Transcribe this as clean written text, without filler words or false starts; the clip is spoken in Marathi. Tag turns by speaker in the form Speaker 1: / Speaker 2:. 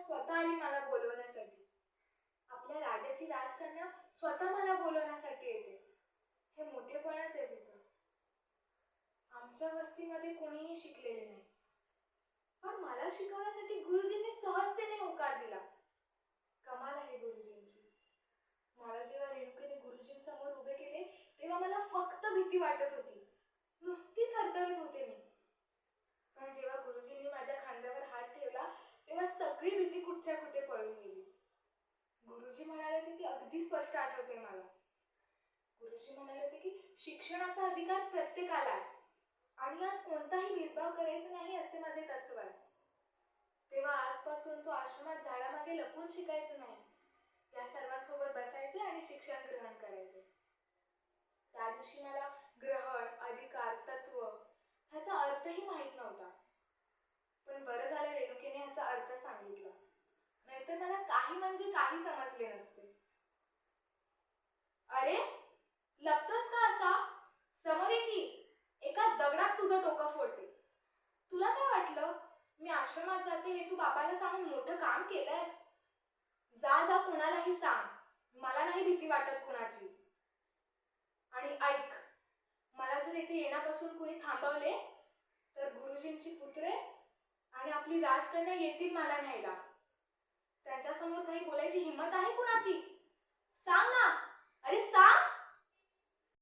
Speaker 1: स्वतः आली मला बोलवण्यासाठी. आपल्या राजाची राजकन्या स्वतः मला बोलवण्यासाठी येते. हे मोठेपणच आहे तिचं. आमच्या वस्तीमध्ये कोणीही शिकलेले नाही, पण मला शिकवण्यासाठी गुरुजींनी सहजतेने होकार दिला. कमाल आहे गुरुजींची. मला जेव्हा रेणुकेने गुरुजींसमोर उभे केले तेव्हा मला फक्त भीती वाटत होती. नुसती थरथरत होते मी. पण जेव्हा गुरुजींनी माझ्या खांद्यावर हात ठेवला तेव्हा सगळी भीती कुठच्या कुठे पळून गेली. गुरुजी म्हणाले होते की अगदी स्पष्ट आठवते मला. गुरुजी म्हणाले होते की शिक्षणाचा अधिकार प्रत्येकाला आहे आणि यात कोणताही भेदभाव करायचा नाही असे माझे तत्व आहे. तेव्हा आजपासून तो आश्रमात झाडामागे लपून शिकायचं नाही. या सर्वांसोबत बसायचे आणि शिक्षण ग्रहण करायचे. त्या दिवशी मला ग्रहण, अधिकार, तत्व ह्याचा अर्थही माहित नव्हता. पण बरं झालं रेणुकेने ह्याचा अर्थ सांगितला. नाहीतर मला काही म्हणजे काही समजले नसते. अरे, लपतोस का असा? समोर ये की. एका दगडात तुझं डोकं फोडते. तुला काय वाटलं मी आश्रमात जाते हे तू बाबाला सांगून मोठं काम केलंयस? जा जा कुणालाही सांग. मला नाही भीती वाटत कुणाची. आणि ऐक, मला जर इथे येण्यापासून कुणी थांबवले तर गुरुजींची पुत्रे आणि आपली राजकन्या येतील मला न्यायला. त्यांच्यासमोर काही बोलायची हिंमत आहे कुणाची? सांग ना. अरे सांग.